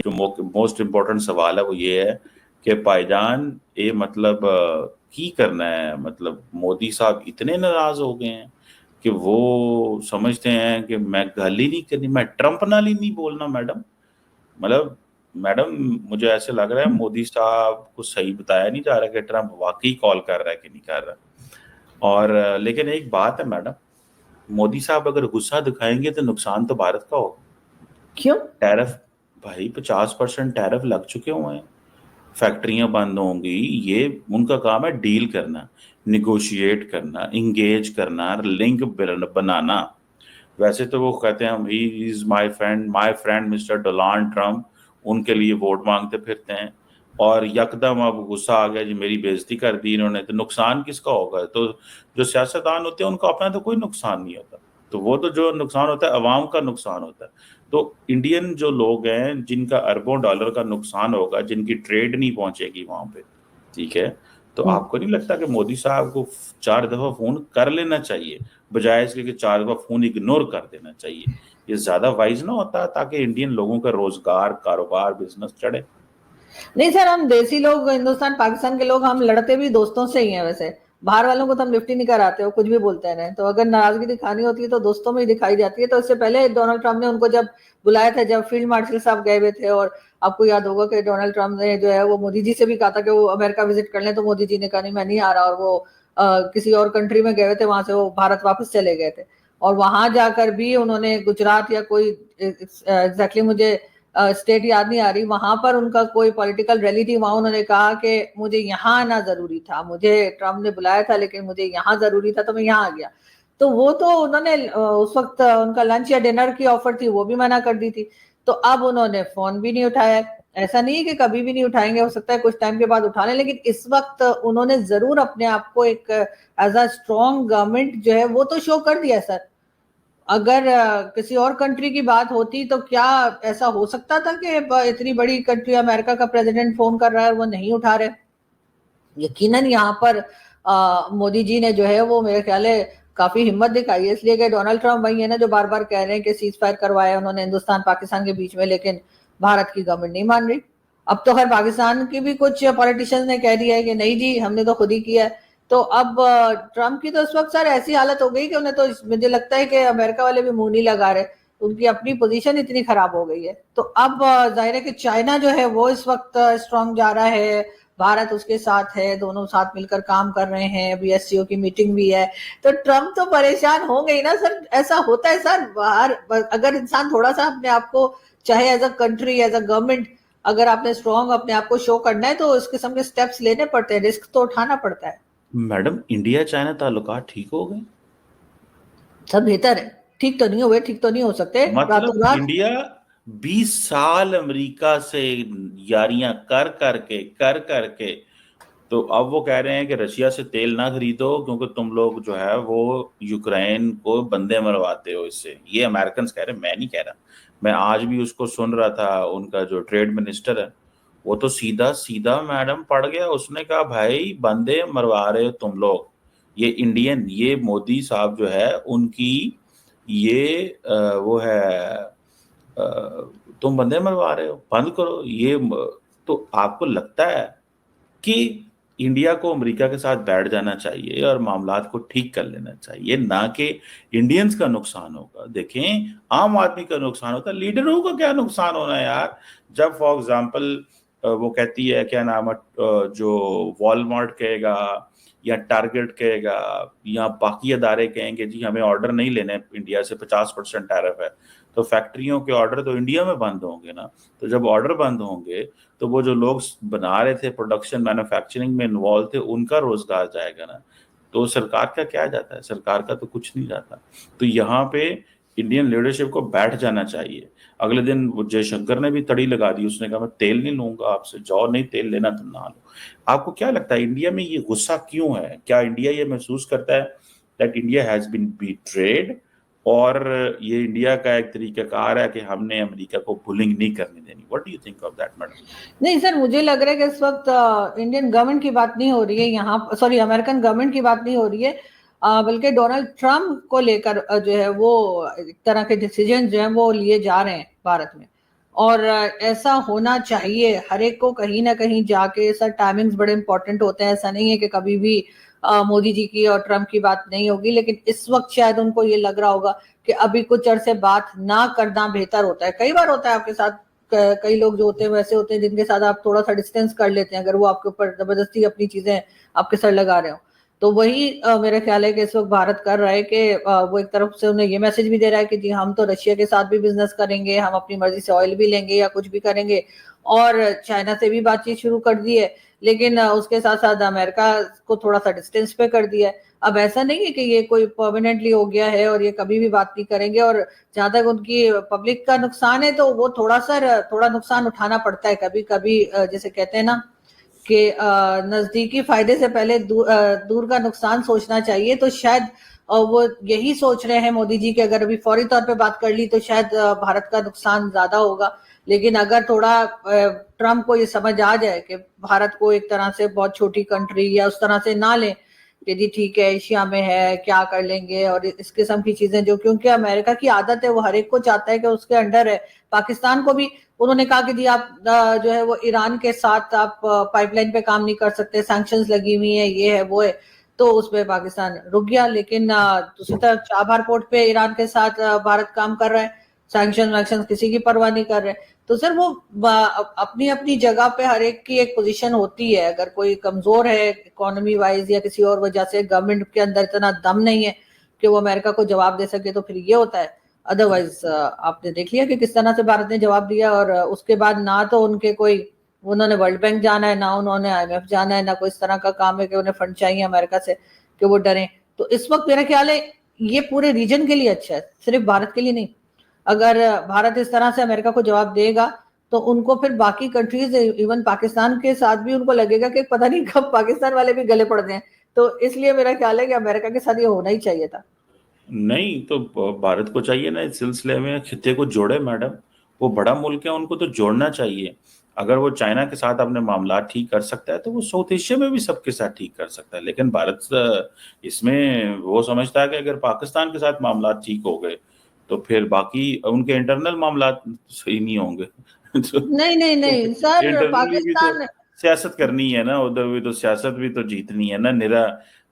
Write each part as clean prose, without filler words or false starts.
जो most important सवाल है वो ये है कि भाईजान ये मतलब की करना है, मतलब मोदी साहब इतने नाराज हो गए हैं कि वो समझते हैं कि मैं गल ही नहीं करनी, मैं ट्रंप नाल ही नहीं बोलना। मैडम मतलब मैडम मुझे ऐसे लग रहा है मोदी साहब को सही बताया नहीं जा रहा कि ट्रंप वाकई कॉल कर रहा है कि नहीं कर रहा। और लेकिन एक बात है मैडम, मोदी साहब अगर गुस्सा दिखाएंगे तो नुकसान तो भारत का होगा। क्यों? टैरिफ भाई 50% टैरिफ लग चुके हुए हैं, फैक्ट्रियां बंद होंगी। ये उनका काम है डील करना, निगोशिएट करना, इंगेज करना, लिंक बनाना। वैसे तो वो कहते हैं he is my friend mister Donald Trump, उनके लिए वोट मांगते फिरते हैं। और यकदम अब गुस्सा आ गया जी, मेरी बेइज्जती कर दी इन्होंने, तो नुकसान किसका होगा? तो जो सियासतदान होते हैं उनको अपना तो कोई नुकसान नहीं होता, तो वो तो जो नुकसान होता है अवाम का नुकसान होता है। तो इंडियन जो लोग हैं जिनका अरबों डॉलर का नुकसान होगा, जिनकी ट्रेड नहीं पहुंचेगी वहां पे, ठीक है, तो आपको नहीं लगता कि मोदी साहब को 4 दफा फोन कर लेना चाहिए बजाय इसके कि 4 दफा फोन इग्नोर कर देना चाहिए? ये ज्यादा वाइज ना होता, ताकि इंडियन लोगों का रोजगार, कारोबार, बिजनेस चढ़े। नहीं सर, हम देसी लोग, हिंदुस्तान पाकिस्तान के लोग, हम लड़ते भी दोस्तों से ही हैं। वैसे बाहर वालों को तो हम लिफ्ट ही नहीं कराते हो, कुछ भी बोलते हैं। तो अगर नाराजगी दिखानी होती है तो दोस्तों में ही दिखाई जाती है। तो इससे पहले डोनाल्ड ट्रंप ने उनको जब बुलाया था, जब फील्ड मार्शल साहब गए हुए थे, और आपको याद होगा कि डोनाल्ड ट्रंप ने जो है वो मोदी जी से भी कहा था कि वो अमेरिका विजिट कर लें, तो मोदी जी ने कहा नहीं मैं नहीं आ रहा, और वो किसी और कंट्री में गए हुए थे, वहां से वो भारत वापस चले गए थे। और वहां जाकर भी उन्होंने गुजरात या कोई एग्जैक्टली मुझे स्टेट याद नहीं आ रही, वहां पर उनका कोई पॉलिटिकल रैली थी, वहां उन्होंने कहा कि मुझे यहाँ आना जरूरी था, मुझे ट्रम्प ने बुलाया था लेकिन मुझे यहाँ जरूरी था तो मैं यहाँ आ गया। तो वो तो उन्होंने उस वक्त उनका लंच या डिनर की ऑफर थी, वो भी मना कर दी थी। तो अब उन्होंने फोन भी नहीं उठाया। ऐसा नहीं है कि कभी भी नहीं उठाएंगे, हो सकता है कुछ टाइम के बाद उठा लें, लेकिन इस वक्त उन्होंने जरूर अपने आप को एक एज अ स्ट्रॉन्ग गवर्नमेंट जो है वो तो शो कर दिया सर। अगर किसी और कंट्री की बात होती तो क्या ऐसा हो सकता था कि इतनी बड़ी कंट्री अमेरिका का प्रेसिडेंट फोन कर रहा है और वो नहीं उठा रहे? यकीनन यहाँ पर मोदी जी ने जो है वो मेरे ख्याल है काफी हिम्मत दिखाई है, इसलिए कि डोनाल्ड ट्रंप वही है ना जो बार बार कह रहे हैं कि सीज फायर करवाया उन्होंने हिंदुस्तान पाकिस्तान के बीच में, लेकिन भारत की गवर्नमेंट नहीं मान रही। अब तो खैर पाकिस्तान की भी कुछ पॉलिटिशियंस ने कह दिया है कि नहीं जी हमने तो खुद ही किया है। तो अब ट्रंप की तो इस वक्त सर ऐसी हालत हो गई कि उन्हें तो मुझे लगता है कि अमेरिका वाले भी मुंह नहीं लगा रहे, उनकी अपनी पोजीशन इतनी खराब हो गई है। तो अब जाहिर है कि चाइना जो है वो इस वक्त स्ट्रांग जा रहा है, भारत उसके साथ है, दोनों साथ मिलकर काम कर रहे हैं, अभी एससीओ की मीटिंग भी है। तो ट्रम्प तो परेशान हो गई ना सर। ऐसा होता है सर, बाहर अगर इंसान थोड़ा सा अपने आप को, चाहे as a country as a government, अगर आपने स्ट्रॉन्ग अपने आप को शो करना है तो इस किस्म के स्टेप्स लेने पड़ते हैं, रिस्क तो उठाना पड़ता है। मैडम इंडिया चाइना ताल्लुकात ठीक हो गए? सब बेहतर है। ठीक तो नहीं हुए, ठीक तो नहीं हो सकते रातों मतलब रात। इंडिया 20 साल अमेरिका से यारियां कर करके, तो अब वो कह रहे हैं कि रशिया से तेल ना खरीदो क्योंकि तुम लोग जो है वो यूक्रेन को बंदे मरवाते हो इससे। ये अमेरिकन कह रहे हैं, मैं नहीं कह रहा। मैं आज भी उसको सुन रहा था, उनका जो ट्रेड मिनिस्टर है वो तो सीधा सीधा मैडम पड़ गया। उसने कहा भाई बंदे मरवा रहे हो तुम लोग, ये इंडियन, ये मोदी साहब जो है उनकी ये वो है, तुम बंदे मरवा रहे हो, बंद करो ये तो आपको लगता है कि इंडिया को अमेरिका के साथ बैठ जाना चाहिए और मामलात को ठीक कर लेना चाहिए, ना कि इंडियंस का नुकसान होगा? देखें आम आदमी का नुकसान होता है, लीडरों का क्या नुकसान होना है यार? जब फॉर एग्जांपल वो कहती है क्या नाम है, जो वॉलमार्ट कहेगा या टारगेट कहेगा या बाकी अदारे कहेंगे जी हमें ऑर्डर नहीं लेने इंडिया से, 50% टैरिफ है, तो फैक्ट्रियों के ऑर्डर तो इंडिया में बंद होंगे ना। तो जब ऑर्डर बंद होंगे तो वो जो लोग बना रहे थे, प्रोडक्शन मैन्युफैक्चरिंग में इन्वॉल्व थे, उनका रोजगार जाएगा ना। तो सरकार का क्या जाता है? सरकार का तो कुछ नहीं जाता। तो यहाँ पे इंडियन लीडरशिप को बैठ जाना चाहिए। अगले दिन वो जयशंकर ने भी तड़ी लगा दी, उसने कहा मैं तेल नहीं लूंगा आपसे, जाओ नहीं तेल लेना तो ना लो। आपको क्या लगता है इंडिया में ये गुस्सा क्यों है? क्या इंडिया ये महसूस करता है दैट इंडिया हैज बीन बीट्रेड, और ये इंडिया का एक तरीकाकार है कि हमने अमेरिका को पुलिंग नहीं करने देनी? What do you think of that madam? नहीं सर, मुझे लग रहा है कि इस वक्त इंडियन गवर्नमेंट की बात नहीं हो रही है यहाँ, सॉरी अमेरिकन गवर्नमेंट की बात नहीं हो रही है, बल्कि डोनाल्ड ट्रम्प को लेकर जो है वो एक तरह के डिसीजन जो है वो लिए जा रहे हैं भारत में। और ऐसा होना चाहिए हर एक को कहीं ना कहीं जाके। सर टाइमिंग्स बड़े इंपॉर्टेंट होते हैं, ऐसा नहीं है कि कभी भी मोदी जी की और ट्रम्प की बात नहीं होगी, लेकिन इस वक्त शायद उनको ये लग रहा होगा कि अभी कुछ अरसे बात ना करना बेहतर होता है। कई बार होता है आपके साथ, कई लोग जो होते हैं वैसे होते हैं जिनके साथ आप थोड़ा सा डिस्टेंस कर लेते हैं अगर वो आपके ऊपर जबरदस्ती अपनी चीजें आपके सर लगा रहे हो। तो वही मेरा ख्याल है कि इस वक्त भारत कर रहा है कि वो एक तरफ से उन्हें ये मैसेज भी दे रहा है कि जी हम तो रशिया के साथ भी बिजनेस करेंगे, हम अपनी मर्जी से ऑयल भी लेंगे या कुछ भी करेंगे, और चाइना से भी बातचीत शुरू कर दी है, लेकिन उसके साथ साथ अमेरिका को थोड़ा सा डिस्टेंस पे कर दिया है। अब ऐसा नहीं है कि ये कोई परमानेंटली हो गया है और ये कभी भी बात नहीं करेंगे, और जहां तक उनकी पब्लिक का नुकसान है तो वो थोड़ा नुकसान उठाना पड़ता है कभी कभी। जैसे कहते हैं ना कि नजदीकी फायदे से पहले दूर का नुकसान सोचना चाहिए। तो शायद वो यही सोच रहे हैं मोदी जी कि अगर अभी फौरी तौर पे बात कर ली तो शायद भारत का नुकसान ज्यादा होगा। लेकिन अगर थोड़ा ट्रम्प को ये समझ आ जाए कि भारत को एक तरह से बहुत छोटी कंट्री या उस तरह से ना लें कि जी ठीक है एशिया में है क्या कर लेंगे और इस किस्म की चीजें, जो क्योंकि अमेरिका की आदत है, वो हर एक को चाहता है कि उसके अंडर है। पाकिस्तान को भी उन्होंने कहा कि जी आप जो है वो ईरान के साथ आप पाइपलाइन पे काम नहीं कर सकते, सैंक्शंस लगी हुई है, ये है वो है, तो उसमें पाकिस्तान रुक गया। लेकिन दूसरी तरफ चाबहार पोर्ट पे ईरान के साथ भारत काम कर रहा है, सैंक्शन वैक्शन किसी की परवाह नहीं कर रहे। तो सर वो अपनी अपनी जगह पे हर एक की एक पोजीशन होती है। अगर कोई कमजोर है इकोनॉमी वाइज या किसी और वजह से, गवर्नमेंट के अंदर इतना दम नहीं है कि वो अमेरिका को जवाब दे सके, तो फिर ये होता है। अदरवाइज आपने देख लिया कि किस तरह से भारत ने जवाब दिया, और उसके बाद ना तो उनके कोई, उन्होंने वर्ल्ड बैंक जाना है, ना उन्होंने IMF जाना है, ना कोई इस तरह का काम है कि उन्हें फंड चाहिए अमेरिका से कि वो डरे। तो इस वक्त मेरा ख्याल है ये पूरे रीजन के लिए अच्छा है, सिर्फ भारत के लिए नहीं। अगर भारत इस तरह से अमेरिका को जवाब देगा तो उनको फिर बाकी कंट्रीज, इवन पाकिस्तान के साथ भी उनको लगेगा कि पता नहीं कब पाकिस्तान वाले भी गले पड़ गए। तो इसलिए मेरा ख्याल है कि अमेरिका के साथ ये होना ही चाहिए था। नहीं तो भारत को चाहिए ना इस सिलसिले में खित्ते को जोड़े मैडम। वो बड़ा मुल्क है, उनको तो जोड़ना चाहिए। अगर वो चाइना के साथ अपने मामला ठीक कर सकता है तो वो साउथ एशिया में भी सबके साथ ठीक कर सकता है। लेकिन भारत इसमें वो समझता है कि अगर पाकिस्तान के साथ मामला ठीक हो गए तो फिर बाकी उनके इंटरनल मामला सही नहीं होंगे। नहीं नहीं तो नहीं सर, इंटरनली भी तो पाकिस्तान, सियासत करनी है ना, उधर भी तो सियासत भी तो जीतनी है ना, निरा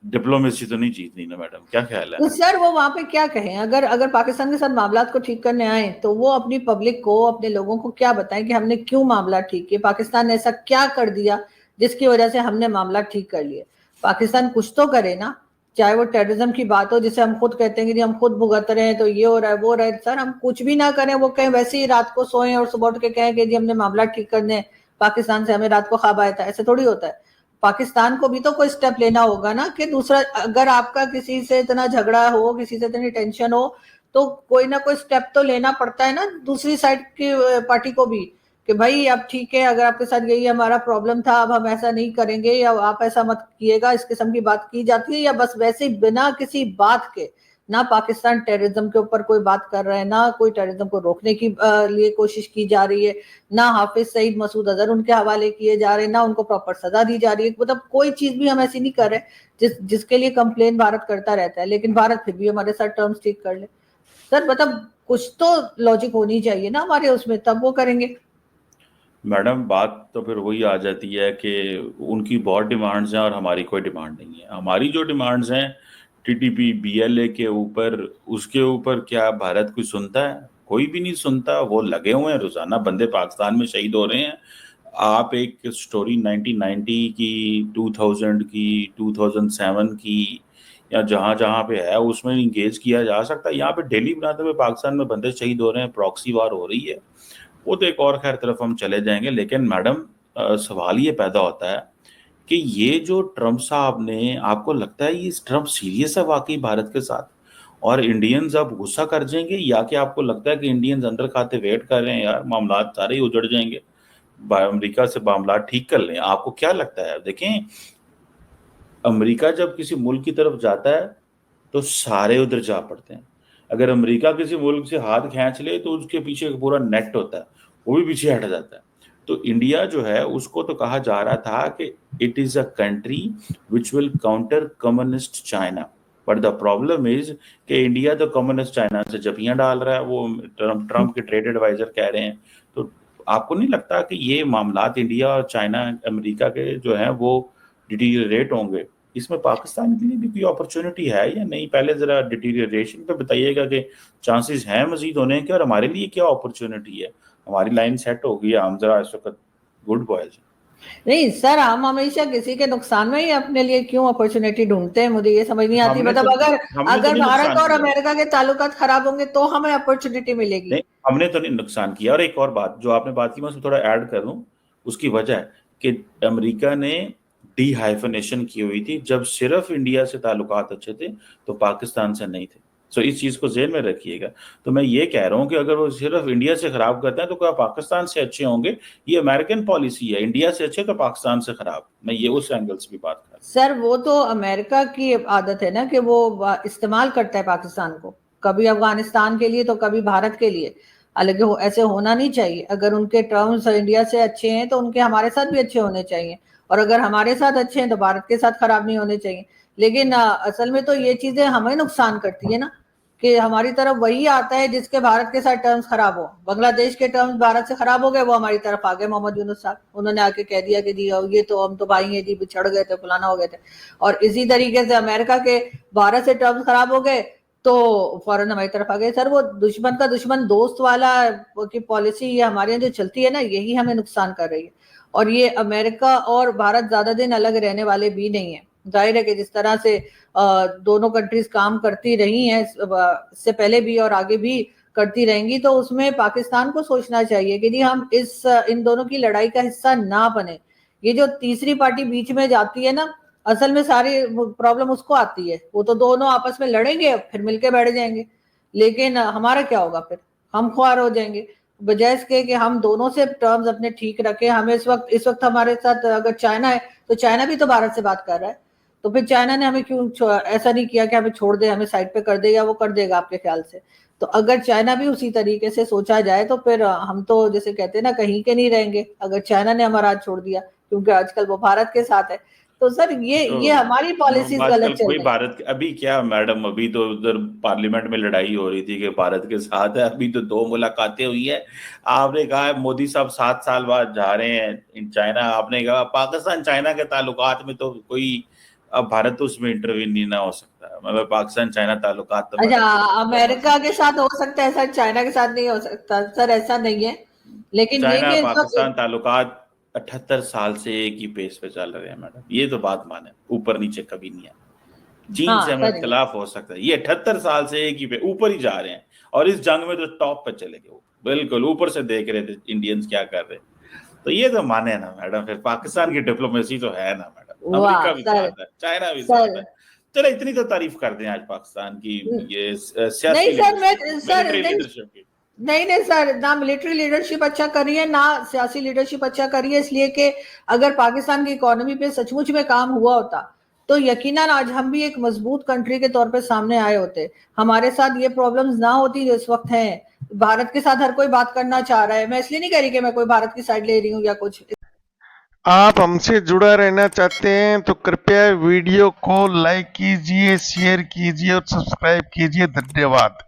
डिप्लोमेसी तो नहीं जीतनी ना मैडम, क्या ख्याल है? तो सर वो वहां पे क्या कहें? अगर अगर पाकिस्तान के साथ मामला को ठीक करने आए तो वो अपनी पब्लिक को, अपने लोगों को क्या बताएं कि हमने क्यों मामला ठीक किया, पाकिस्तान ने ऐसा क्या कर दिया जिसकी वजह से हमने मामला ठीक कर लिया। पाकिस्तान कुछ तो करे ना, चाहे वो टेररिज्म की बात हो, जिसे हम खुद कहते हैं कि हम खुद भुगत रहे हैं तो ये हो रहा है वो हो रहा है। सर हम कुछ भी ना करें, वो कहें वैसे ही रात को सोएं और सुबह उठ के कहें कि जी हमने मामला ठीक करने हैं, पाकिस्तान से हमें रात को ख्वाब आया था, ऐसे थोड़ी होता है। पाकिस्तान को भी तो कोई स्टेप लेना होगा ना कि दूसरा, अगर आपका किसी से इतना झगड़ा हो, किसी से इतनी टेंशन हो, तो कोई ना कोई स्टेप तो लेना पड़ता है ना दूसरी साइड की पार्टी को भी, कि भाई अब ठीक है, अगर आपके साथ यही हमारा प्रॉब्लम था, अब हम ऐसा नहीं करेंगे, या आप ऐसा मत किएगा, इस किस्म की बात की जाती है। या बस वैसे ही बिना किसी बात के, ना पाकिस्तान टेररिज्म के ऊपर कोई बात कर रहा है, ना कोई टेररिज्म को रोकने की लिए कोशिश की जा रही है, ना हाफिज सईद मसूद अजहर उनके हवाले किए जा रहे हैं, ना उनको प्रॉपर सजा दी जा रही है। मतलब कोई चीज भी हम ऐसी नहीं कर रहे जिसके लिए कंप्लेन भारत करता रहता है, लेकिन भारत फिर भी हमारे साथ टर्म्स ठीक कर ले। सर मतलब कुछ तो लॉजिक होनी चाहिए ना हमारे उसमें, तब वो करेंगे। मैडम बात तो फिर वही आ जाती है कि उनकी बहुत डिमांड्स हैं और हमारी कोई डिमांड नहीं है। हमारी जो डिमांड्स हैं TTP BLA के ऊपर, उसके ऊपर क्या भारत कोई सुनता है? कोई भी नहीं सुनता। वो लगे हुए हैं, रोजाना बंदे पाकिस्तान में शहीद हो रहे हैं। आप एक स्टोरी 1990 की, 2000 की, 2007 की, या जहां जहां पे है उसमें इंगेज किया जा सकता है। यहाँ पे डेली बनाते हुए पाकिस्तान में बंदे शहीद हो रहे हैं, प्रॉक्सी वार हो रही है। वो तो एक और खैर तरफ हम चले जाएंगे। लेकिन मैडम सवाल ये पैदा होता है कि ये जो ट्रम्प साहब ने, आपको लगता है ये ट्रम्प सीरियस है वाकई भारत के साथ और इंडियंस अब गुस्सा कर जाएंगे, या कि आपको लगता है कि इंडियंस अंदर खाते वेट कर रहे हैं यार मामला सारे ही उजड़ जाएंगे, अमेरिका से मामला ठीक कर लें? आपको क्या लगता है? देखें, अमेरिका जब किसी मुल्क की तरफ जाता है तो सारे उधर जा पड़ते हैं। अगर अमेरिका किसी मुल्क से हाथ खींच ले तो उसके पीछे एक पूरा नेट होता है, वो भी पीछे हट जाता है। तो इंडिया जो है उसको तो कहा जा रहा था कि it is a country which will counter communist China, but the problem is कि इंडिया तो कम्युनिस्ट चाइना से जपियां डाल रहा है। वो ट्रम्प के ट्रेड एडवाइजर कह रहे हैं। तो आपको नहीं लगता कि ये मामलात इंडिया और चाइना अमेरिका के जो हैं वो डिटीरियरेट होंगे? इसमें पाकिस्तान के लिए भी कोई अपॉर्चुनिटी है या नहीं? पहले जरा डिटीरियरेशन पे बताइएगा कि चांसेस हैं मजीद होने के, और हमारे लिए क्या अपॉर्चुनिटी है? हमारी लाइन सेट हो गई है, हम जरा इस वक्त गुड बॉयज। नहीं सर, हम हमेशा किसी के नुकसान में ही अपने लिए क्यों अपॉर्चुनिटी ढूंढते हैं, मुझे ये समझ नहीं आती। मतलब अगर हमने तो नहीं भारत नुकसान और किया। अमेरिका के ताल्लुकात खराब होंगे तो हमें अपॉर्चुनिटी मिलेगी। नहीं, हमने तो नहीं नुकसान किया। और एक और बात जो आपने बात की, मैं उसमें थोड़ा ऐड कर दूं। उसकी वजह है कि अमेरिका ने डी हाइफनेशन की हुई थी। जब सिर्फ इंडिया से ताल्लुकात अच्छे थे तो पाकिस्तान से नहीं थे। सो इस चीज को जेहन में रखिएगा। तो मैं ये कह रहा हूं कि अगर वो सिर्फ इंडिया से खराब करते हैं तो क्या पाकिस्तान से अच्छे होंगे? ये अमेरिकन पॉलिसी है, इंडिया से अच्छे तो पाकिस्तान से खराब। मैं ये उस एंगल से भी बात कर रहा सर वो तो अमेरिका की आदत है ना कि वो इस्तेमाल करता है पाकिस्तान को, कभी अफगानिस्तान के लिए तो कभी भारत के लिए। हालांकि ऐसे होना नहीं चाहिए। अगर उनके टर्म्स इंडिया से अच्छे हैं तो उनके हमारे साथ भी अच्छे होने चाहिए, और अगर हमारे साथ अच्छे हैं तो भारत के साथ खराब नहीं होने चाहिए। लेकिन असल में तो ये चीजें हमें नुकसान करती है ना, कि हमारी तरफ वही आता है जिसके भारत के साथ टर्म्स खराब हो। बांग्लादेश के टर्म्स भारत से खराब हो गए, वो हमारी तरफ आ गए मोहम्मद यूनुस साहब, उन्होंने आके कह दिया कि जी ये तो हम तो भाई हैं जी, बिछड़ गए थे, फलाना हो गए थे। और इसी तरीके से अमेरिका के भारत से टर्म्स खराब हो गए तो फौरन हमारी तरफ आ गए। सर वो दुश्मन का दुश्मन दोस्त वाला की पॉलिसी ये हमारे यहाँ जो चलती है ना, यही हमें नुकसान कर रही है। और ये अमेरिका और भारत ज्यादा दिन अलग रहने वाले भी नहीं है। जाहिर है कि जिस तरह से दोनों कंट्रीज काम करती रही हैं इससे पहले भी और आगे भी करती रहेंगी, तो उसमें पाकिस्तान को सोचना चाहिए कि जी हम इन दोनों की लड़ाई का हिस्सा ना बने। ये जो तीसरी पार्टी बीच में जाती है ना, असल में सारी प्रॉब्लम उसको आती है। वो तो दोनों आपस में लड़ेंगे फिर मिलके बैठ जाएंगे, लेकिन हमारा क्या होगा? फिर हम ख्वार हो जाएंगे। बजाय इसके कि हम दोनों से टर्म्स अपने ठीक रखें। हमें इस वक्त हमारे साथ अगर चाइना है तो चाइना भी तो भारत से बात कर रहा है, तो फिर चाइना ने हमें क्यों ऐसा नहीं किया कि हमें छोड़ दे, हमें साइड पे कर दे, या वो कर देगा आपके ख्याल से? तो अगर चाइना भी उसी तरीके से सोचा जाए तो फिर हम तो जैसे कहते हैं ना कहीं के नहीं रहेंगे, अगर चाइना ने हमारा हाथ छोड़ दिया, क्योंकि आजकल वो भारत के साथ है। तो सर ये तो हमारी पॉलिसीज आजकल गलत चल कोई रही है। भारत अभी क्या मैडम, अभी तो उधर पार्लियामेंट में लड़ाई हो रही थी कि भारत के साथ है। अभी तो 2 मुलाकातें हुई है। आपने कहा मोदी साहब 7 साल बाद जा रहे हैं इन चाइना। आपने कहा पाकिस्तान चाइना के ताल्लुकात में तो कोई, अब भारत तो उसमें इंटरवीन नहीं ना हो सकता। मतलब पाकिस्तान चाइना ताल्लुकात तो अच्छा, मैडम फिर अमेरिका के साथ हो सकता है सर, चाइना के साथ नहीं हो सकता सर, ऐसा नहीं है। लेकिन ये चाइना कि इस पाकिस्तान वक्त ताल्लुकात 78 साल से एक ही पेस पे चल रहे हैं मैडम। ये तो बात माने, ऊपर नीचे कभी नहीं है। चीन से हाँ हमें सर, इख्तलाफ हो सकता है, ये 78 साल से एक ही पे ऊपर ही जा रहे हैं। और इस जंग में तो टॉप पे चले गए वो, बिल्कुल ऊपर से देख रहे थे इंडियंस क्या कर रहे हैं। तो ये तो माने ना मैडम, फिर पाकिस्तान की डिप्लोमेसी तो है ना मैडम। वाह अमेरिका भी सर। साथ है, चाइना भी सर साथ है। चलो इतनी तो तारीफ कर दें आज पाकिस्तान की, ये नहीं सियासी सर, मैं लीडरशिप की, सर मिलिट्री नहीं, लीडरशिप की। नहीं नहीं सर, ना मिलिट्री लीडरशिप अच्छा करी है ना सियासी लीडरशिप अच्छा करी है। इसलिए कि अगर पाकिस्तान की इकोनॉमी पे सचमुच में काम हुआ होता तो यकीनन आज हम भी एक मजबूत कंट्री के तौर पे सामने आए होते। हमारे साथ ये प्रॉब्लम्स ना होती जो इस वक्त हैं। भारत के साथ हर कोई बात करना चाह रहा है। मैं इसलिए नहीं कह रही कि मैं कोई भारत की साइड ले रही हूँ या कुछ। आप हमसे जुड़ा रहना चाहते हैं तो कृपया वीडियो को लाइक कीजिए, शेयर कीजिए और सब्सक्राइब कीजिए। धन्यवाद।